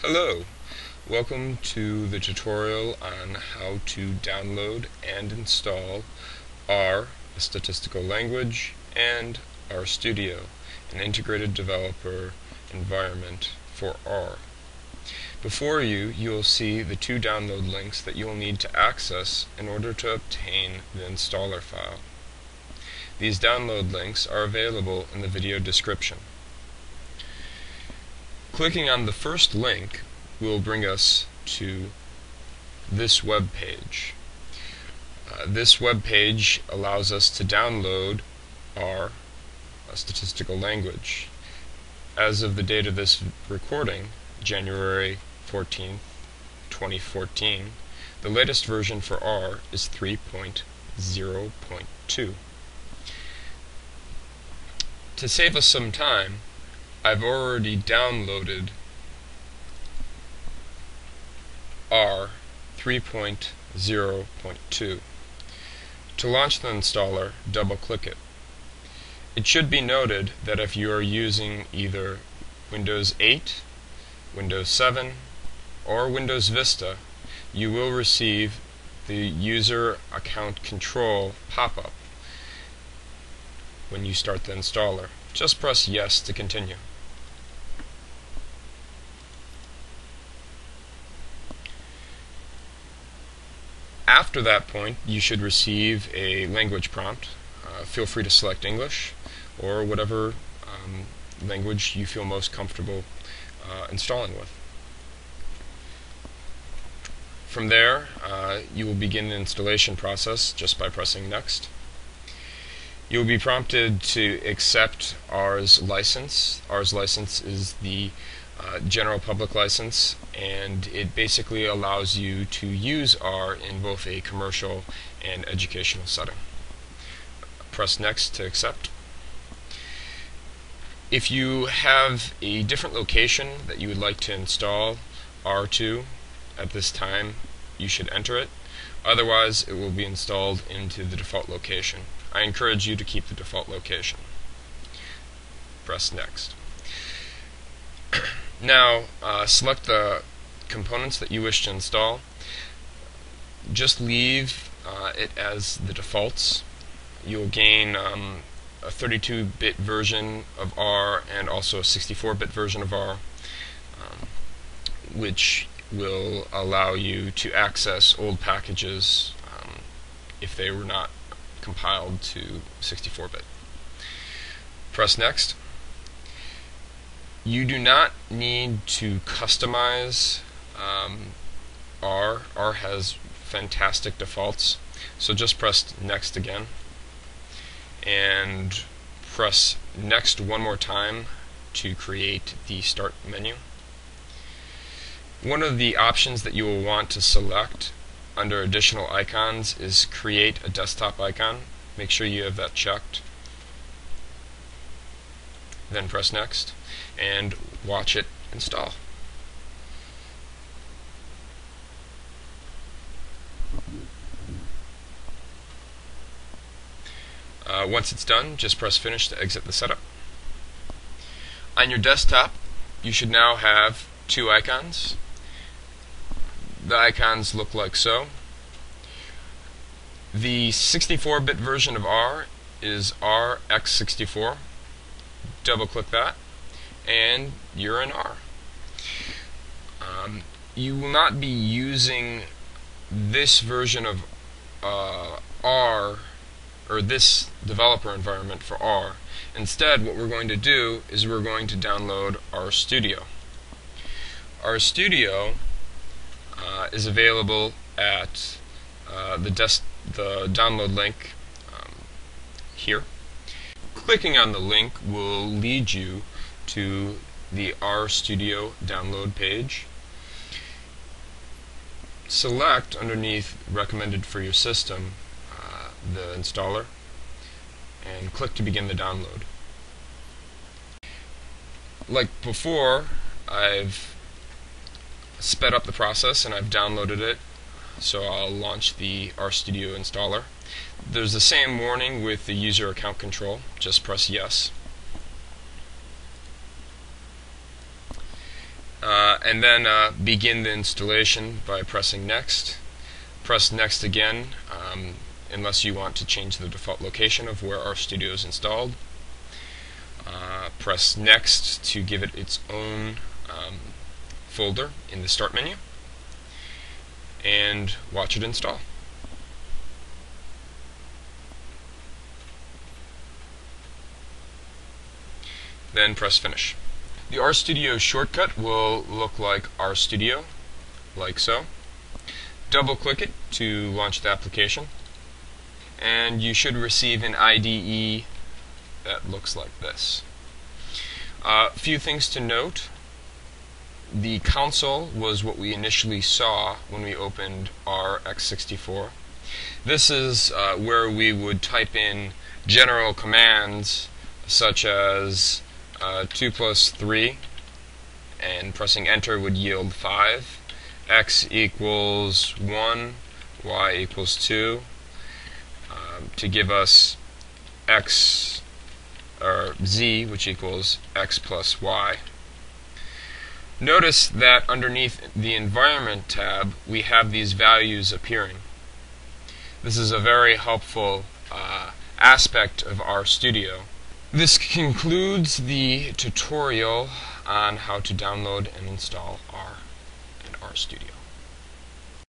Hello, welcome to the tutorial on how to download and install R, a statistical language, and RStudio, an integrated developer environment for R. Before you will see the two download links that you will need to access in order to obtain the installer file. These download links are available in the video description. Clicking on the first link will bring us to this web page. This web page allows us to download R, a statistical language. As of the date of this recording, January 14th, 2014, the latest version for R is 3.0.2. To save us some time, I've already downloaded R 3.0.2. To launch the installer, double-click it. It should be noted that if you are using either Windows 8, Windows 7, or Windows Vista, you will receive the user account control pop-up when you start the installer. Just press yes to continue. After that point, you should receive a language prompt. Feel free to select English or whatever language you feel most comfortable installing with. From there, you will begin the installation process just by pressing Next. You will be prompted to accept R's license. R's license is the general public license, and it basically allows you to use R in both a commercial and educational setting. Press Next to accept. If you have a different location that you would like to install R to at this time, you should enter it. Otherwise, it will be installed into the default location. I encourage you to keep the default location. Press Next. Now, select the components that you wish to install. Just leave it as the defaults. You'll gain a 32-bit version of R and also a 64-bit version of R, which will allow you to access old packages if they were not compiled to 64-bit. Press Next. You do not need to customize R. R has fantastic defaults, so just press Next again and press Next one more time to create the Start menu. One of the options that you will want to select under Additional Icons is Create a Desktop Icon. Make sure you have that checked. Then press Next and watch it install. Once it's done, just press Finish to exit the setup. On your desktop, you should now have two icons. The icons look like so. The 64-bit version of R is RX64. Double-click that, and you're in R. You will not be using this version of R, or this developer environment for R. Instead, what we're going to do is we're going to download RStudio. RStudio is available at the download link here. Clicking on the link will lead you to the RStudio download page. Select underneath Recommended for your system the installer and click to begin the download. Like before, I've sped up the process and I've downloaded it, so I'll launch the RStudio installer. There's the same warning with the user account control. Just press yes. and then begin the installation by pressing Next. Press Next again unless you want to change the default location of where RStudio is installed. Press Next to give it its own folder in the Start menu, and watch it install. Then press Finish. The RStudio shortcut will look like RStudio, like so. Double-click it to launch the application, and you should receive an IDE that looks like this. A few things to note. The console was what we initially saw when we opened our x64. This is where we would type in general commands such as 2 plus 3, and pressing enter would yield 5. X equals 1, y equals 2, to give us x, or z, which equals x plus y. Notice that underneath the Environment tab, we have these values appearing. This is a very helpful aspect of RStudio. This concludes the tutorial on how to download and install R and RStudio.